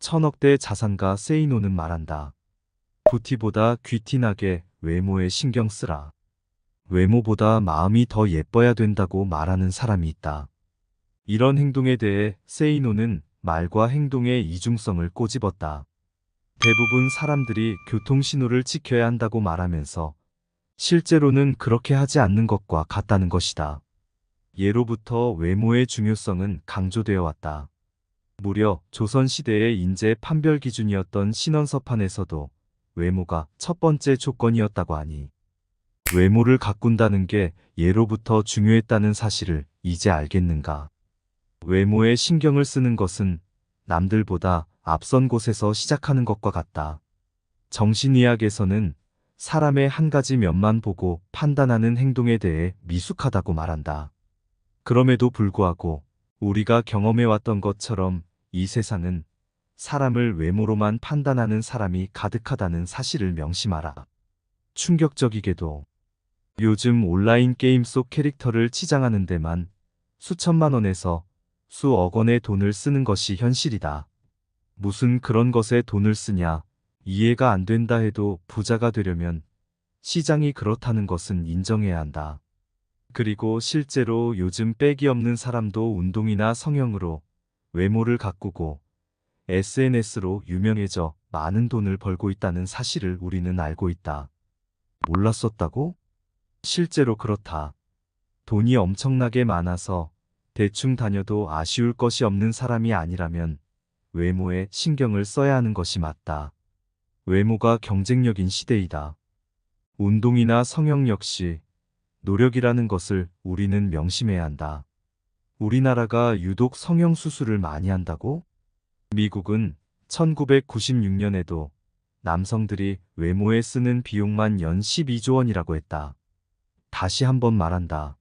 천억대 자산가 세이노는 말한다. 부티보다 귀티나게 외모에 신경 쓰라. 외모보다 마음이 더 예뻐야 된다고 말하는 사람이 있다. 이런 행동에 대해 세이노는 말과 행동의 이중성을 꼬집었다. 대부분 사람들이 교통신호를 지켜야 한다고 말하면서 실제로는 그렇게 하지 않는 것과 같다는 것이다. 예로부터 외모의 중요성은 강조되어 왔다. 무려 조선시대의 인재 판별 기준이었던 신원서판에서도 외모가 첫 번째 조건이었다고 하니 외모를 가꾼다는 게 예로부터 중요했다는 사실을 이제 알겠는가? 외모에 신경을 쓰는 것은 남들보다 앞선 곳에서 시작하는 것과 같다. 정신의학에서는 사람의 한 가지 면만 보고 판단하는 행동에 대해 미숙하다고 말한다. 그럼에도 불구하고 우리가 경험해왔던 것처럼 이 세상은 사람을 외모로만 판단하는 사람이 가득하다는 사실을 명심하라. 충격적이게도 요즘 온라인 게임 속 캐릭터를 치장하는 데만 수천만 원에서 수억 원의 돈을 쓰는 것이 현실이다. 무슨 그런 것에 돈을 쓰냐? 이해가 안 된다 해도 부자가 되려면 시장이 그렇다는 것은 인정해야 한다. 그리고 실제로 요즘 빼기 없는 사람도 운동이나 성형으로 외모를 가꾸고 SNS로 유명해져 많은 돈을 벌고 있다는 사실을 우리는 알고 있다. 몰랐었다고? 실제로 그렇다. 돈이 엄청나게 많아서 대충 다녀도 아쉬울 것이 없는 사람이 아니라면 외모에 신경을 써야 하는 것이 맞다. 외모가 경쟁력인 시대이다. 운동이나 성형 역시 노력이라는 것을 우리는 명심해야 한다. 우리나라가 유독 성형 수술을 많이 한다고? 미국은 1996년에도 남성들이 외모에 쓰는 비용만 연 12조 원이라고 했다. 다시 한번 말한다.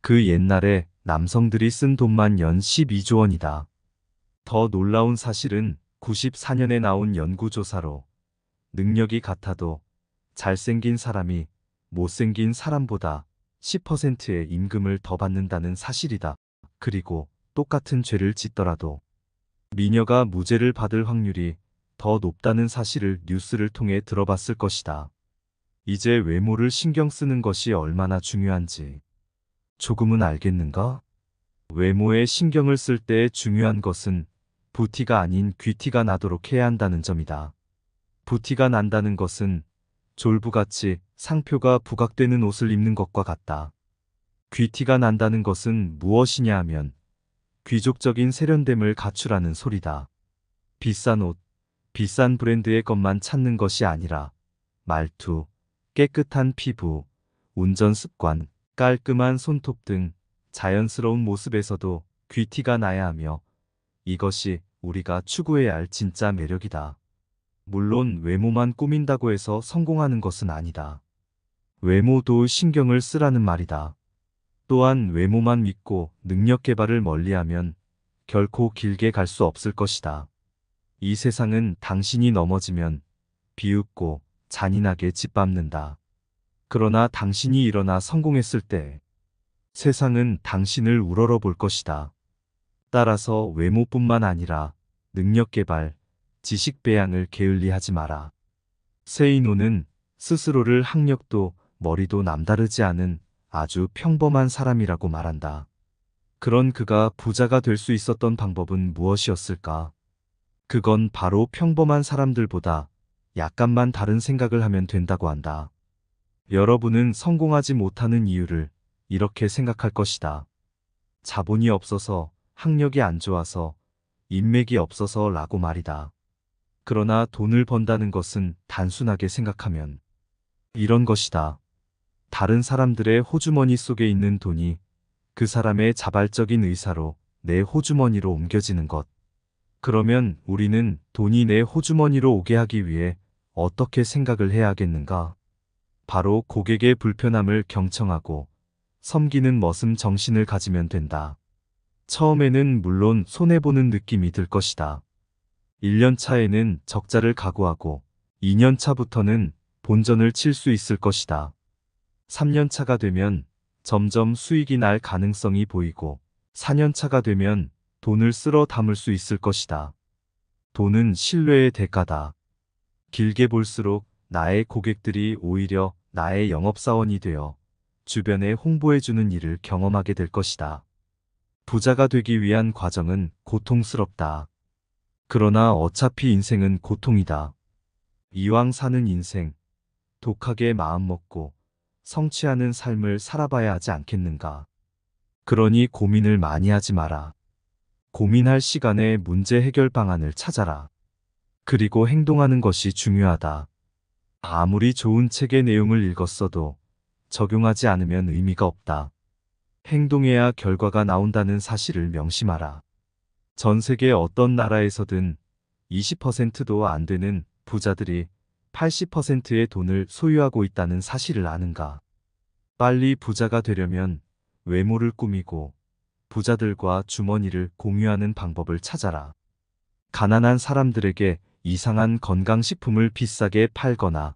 그 옛날에 남성들이 쓴 돈만 연 12조 원이다. 더 놀라운 사실은 94년에 나온 연구조사로 능력이 같아도 잘생긴 사람이 못생긴 사람보다 10%의 임금을 더 받는다는 사실이다. 그리고 똑같은 죄를 짓더라도 미녀가 무죄를 받을 확률이 더 높다는 사실을 뉴스를 통해 들어봤을 것이다. 이제 외모를 신경 쓰는 것이 얼마나 중요한지 조금은 알겠는가? 외모에 신경을 쓸 때 중요한 것은 부티가 아닌 귀티가 나도록 해야 한다는 점이다. 부티가 난다는 것은 졸부같이 상표가 부각되는 옷을 입는 것과 같다. 귀티가 난다는 것은 무엇이냐 하면 귀족적인 세련됨을 갖추라는 소리다. 비싼 옷, 비싼 브랜드의 것만 찾는 것이 아니라 말투, 깨끗한 피부, 운전 습관, 깔끔한 손톱 등 자연스러운 모습에서도 귀티가 나야 하며 이것이 우리가 추구해야 할 진짜 매력이다. 물론 외모만 꾸민다고 해서 성공하는 것은 아니다. 외모도 신경을 쓰라는 말이다. 또한 외모만 믿고 능력 개발을 멀리하면 결코 길게 갈 수 없을 것이다. 이 세상은 당신이 넘어지면 비웃고 잔인하게 짓밟는다. 그러나 당신이 일어나 성공했을 때 세상은 당신을 우러러 볼 것이다. 따라서 외모뿐만 아니라 능력 개발, 지식 배양을 게을리하지 마라. 세이노는 스스로를 학력도 머리도 남다르지 않은 아주 평범한 사람이라고 말한다. 그런 그가 부자가 될 수 있었던 방법은 무엇이었을까? 그건 바로 평범한 사람들보다 약간만 다른 생각을 하면 된다고 한다. 여러분은 성공하지 못하는 이유를 이렇게 생각할 것이다. 자본이 없어서, 학력이 안 좋아서, 인맥이 없어서 라고 말이다. 그러나 돈을 번다는 것은 단순하게 생각하면 이런 것이다. 다른 사람들의 호주머니 속에 있는 돈이 그 사람의 자발적인 의사로 내 호주머니로 옮겨지는 것. 그러면 우리는 돈이 내 호주머니로 오게 하기 위해 어떻게 생각을 해야 하겠는가? 바로 고객의 불편함을 경청하고 섬기는 머슴 정신을 가지면 된다. 처음에는 물론 손해보는 느낌이 들 것이다. 1년 차에는 적자를 각오하고 2년 차부터는 본전을 칠 수 있을 것이다. 3년 차가 되면 점점 수익이 날 가능성이 보이고 4년 차가 되면 돈을 쓸어 담을 수 있을 것이다. 돈은 신뢰의 대가다. 길게 볼수록 나의 고객들이 오히려 나의 영업사원이 되어 주변에 홍보해주는 일을 경험하게 될 것이다. 부자가 되기 위한 과정은 고통스럽다. 그러나 어차피 인생은 고통이다. 이왕 사는 인생, 독하게 마음먹고 성취하는 삶을 살아봐야 하지 않겠는가. 그러니 고민을 많이 하지 마라. 고민할 시간에 문제 해결 방안을 찾아라. 그리고 행동하는 것이 중요하다. 아무리 좋은 책의 내용을 읽었어도 적용하지 않으면 의미가 없다. 행동해야 결과가 나온다는 사실을 명심하라. 전 세계 어떤 나라에서든 20%도 안 되는 부자들이 80%의 돈을 소유하고 있다는 사실을 아는가? 빨리 부자가 되려면 외모를 꾸미고 부자들과 주머니를 공유하는 방법을 찾아라. 가난한 사람들에게 이상한 건강식품을 비싸게 팔거나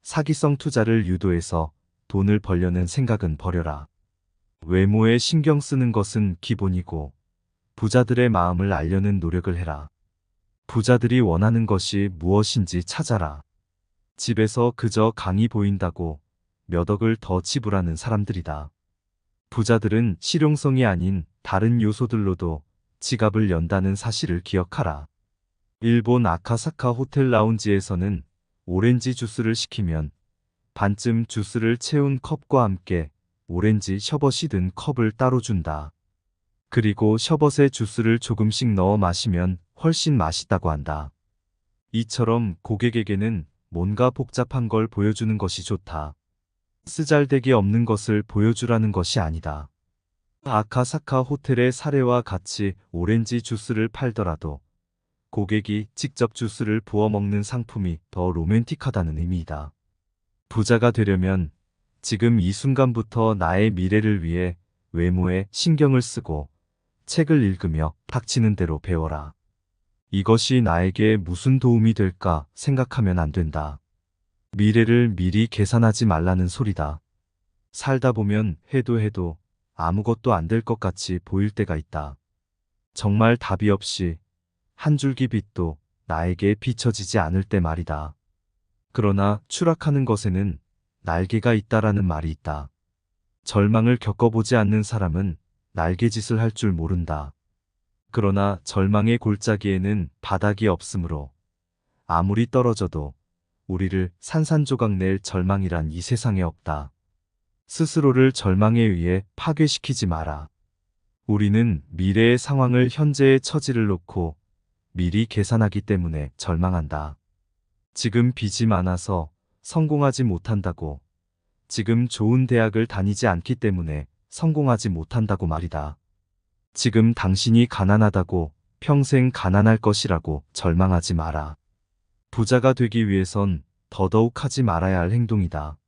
사기성 투자를 유도해서 돈을 벌려는 생각은 버려라. 외모에 신경 쓰는 것은 기본이고 부자들의 마음을 알려는 노력을 해라. 부자들이 원하는 것이 무엇인지 찾아라. 집에서 그저 강이 보인다고 몇 억을 더 지불하는 사람들이다. 부자들은 실용성이 아닌 다른 요소들로도 지갑을 연다는 사실을 기억하라. 일본 아카사카 호텔 라운지에서는 오렌지 주스를 시키면 반쯤 주스를 채운 컵과 함께 오렌지 셔벗이 든 컵을 따로 준다. 그리고 셔벗에 주스를 조금씩 넣어 마시면 훨씬 맛있다고 한다. 이처럼 고객에게는 뭔가 복잡한 걸 보여주는 것이 좋다. 쓰잘데기 없는 것을 보여주라는 것이 아니다. 아카사카 호텔의 사례와 같이 오렌지 주스를 팔더라도 고객이 직접 주스를 부어 먹는 상품이 더 로맨틱하다는 의미이다. 부자가 되려면 지금 이 순간부터 나의 미래를 위해 외모에 신경을 쓰고 책을 읽으며 닥치는 대로 배워라. 이것이 나에게 무슨 도움이 될까 생각하면 안 된다. 미래를 미리 계산하지 말라는 소리다. 살다 보면 해도 아무것도 안 될 것 같이 보일 때가 있다. 정말 답이 없이 한 줄기 빛도 나에게 비춰지지 않을 때 말이다. 그러나 추락하는 것에는 날개가 있다라는 말이 있다. 절망을 겪어보지 않는 사람은 날개짓을 할 줄 모른다. 그러나 절망의 골짜기에는 바닥이 없으므로 아무리 떨어져도 우리를 산산조각 낼 절망이란 이 세상에 없다. 스스로를 절망에 의해 파괴시키지 마라. 우리는 미래의 상황을 현재의 처지를 놓고 미리 계산하기 때문에 절망한다. 지금 빚이 많아서 성공하지 못한다고, 지금 좋은 대학을 다니지 않기 때문에 성공하지 못한다고 말이다. 지금 당신이 가난하다고 평생 가난할 것이라고 절망하지 마라. 부자가 되기 위해선 더더욱 하지 말아야 할 행동이다.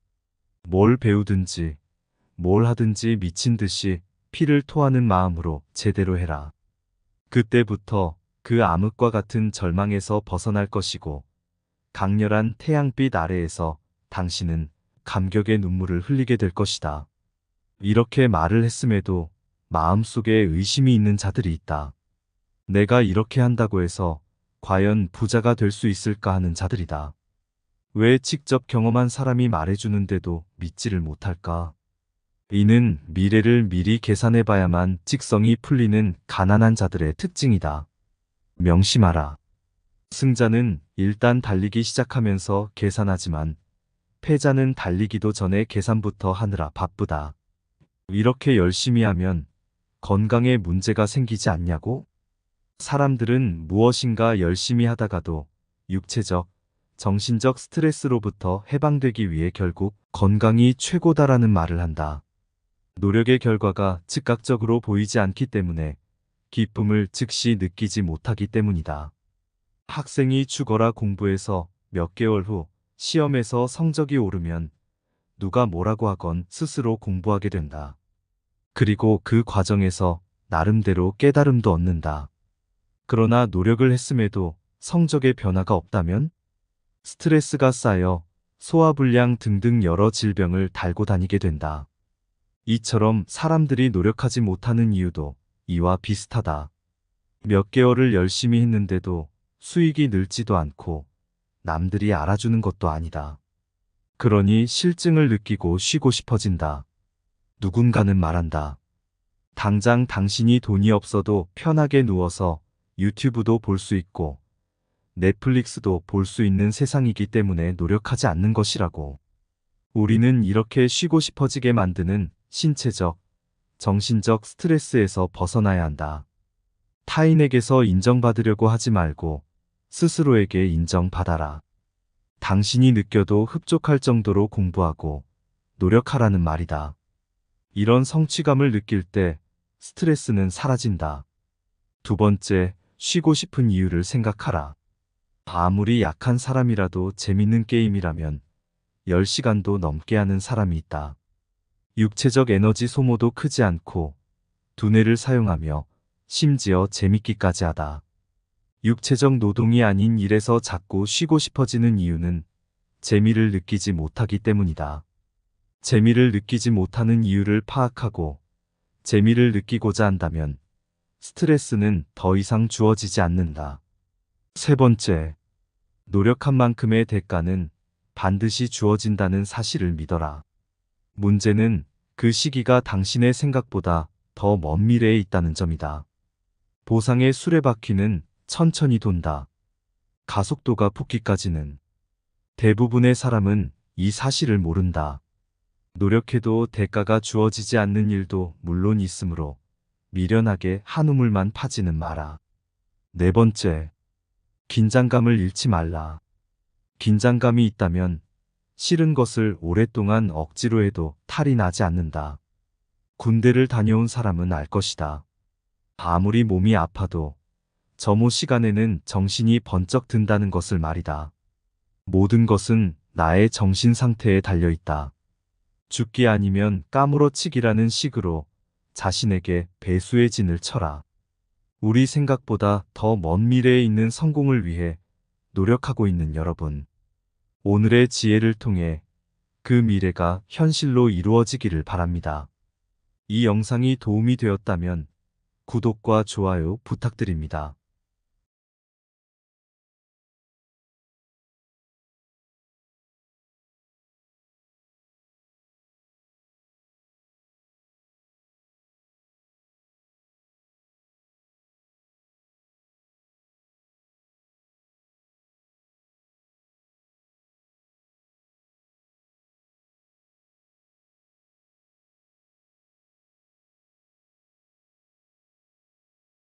뭘 배우든지 뭘 하든지 미친 듯이 피를 토하는 마음으로 제대로 해라. 그때부터 그 암흑과 같은 절망에서 벗어날 것이고 강렬한 태양빛 아래에서 당신은 감격의 눈물을 흘리게 될 것이다. 이렇게 말을 했음에도 마음속에 의심이 있는 자들이 있다. 내가 이렇게 한다고 해서 과연 부자가 될 수 있을까 하는 자들이다. 왜 직접 경험한 사람이 말해주는데도 믿지를 못할까? 이는 미래를 미리 계산해봐야만 직성이 풀리는 가난한 자들의 특징이다. 명심하라. 승자는 일단 달리기 시작하면서 계산하지만 패자는 달리기도 전에 계산부터 하느라 바쁘다. 이렇게 열심히 하면 건강에 문제가 생기지 않냐고? 사람들은 무엇인가 열심히 하다가도 육체적, 정신적 스트레스로부터 해방되기 위해 결국 건강이 최고다라는 말을 한다. 노력의 결과가 즉각적으로 보이지 않기 때문에 기쁨을 즉시 느끼지 못하기 때문이다. 학생이 죽어라 공부해서 몇 개월 후 시험에서 성적이 오르면 누가 뭐라고 하건 스스로 공부하게 된다. 그리고 그 과정에서 나름대로 깨달음도 얻는다. 그러나 노력을 했음에도 성적의 변화가 없다면 스트레스가 쌓여 소화불량 등등 여러 질병을 달고 다니게 된다. 이처럼 사람들이 노력하지 못하는 이유도 이와 비슷하다. 몇 개월을 열심히 했는데도 수익이 늘지도 않고 남들이 알아주는 것도 아니다. 그러니 실증을 느끼고 쉬고 싶어진다. 누군가는 말한다. 당장 당신이 돈이 없어도 편하게 누워서 유튜브도 볼 수 있고 넷플릭스도 볼 수 있는 세상이기 때문에 노력하지 않는 것이라고. 우리는 이렇게 쉬고 싶어지게 만드는 신체적, 정신적 스트레스에서 벗어나야 한다. 타인에게서 인정받으려고 하지 말고 스스로에게 인정받아라. 당신이 느껴도 흡족할 정도로 공부하고 노력하라는 말이다. 이런 성취감을 느낄 때 스트레스는 사라진다. 두 번째, 쉬고 싶은 이유를 생각하라. 아무리 약한 사람이라도 재밌는 게임이라면 10시간도 넘게 하는 사람이 있다. 육체적 에너지 소모도 크지 않고 두뇌를 사용하며 심지어 재밌기까지 하다. 육체적 노동이 아닌 일에서 자꾸 쉬고 싶어지는 이유는 재미를 느끼지 못하기 때문이다. 재미를 느끼지 못하는 이유를 파악하고 재미를 느끼고자 한다면 스트레스는 더 이상 주어지지 않는다. 세 번째, 노력한 만큼의 대가는 반드시 주어진다는 사실을 믿어라. 문제는 그 시기가 당신의 생각보다 더 먼 미래에 있다는 점이다. 보상의 수레바퀴는 천천히 돈다. 가속도가 붙기까지는. 대부분의 사람은 이 사실을 모른다. 노력해도 대가가 주어지지 않는 일도 물론 있으므로 미련하게 한 우물만 파지는 마라. 네 번째, 긴장감을 잃지 말라. 긴장감이 있다면 싫은 것을 오랫동안 억지로 해도 탈이 나지 않는다. 군대를 다녀온 사람은 알 것이다. 아무리 몸이 아파도 점호 시간에는 정신이 번쩍 든다는 것을 말이다. 모든 것은 나의 정신 상태에 달려있다. 죽기 아니면 까무러치기라는 식으로 자신에게 배수의 진을 쳐라. 우리 생각보다 더 먼 미래에 있는 성공을 위해 노력하고 있는 여러분. 오늘의 지혜를 통해 그 미래가 현실로 이루어지기를 바랍니다. 이 영상이 도움이 되었다면 구독과 좋아요 부탁드립니다.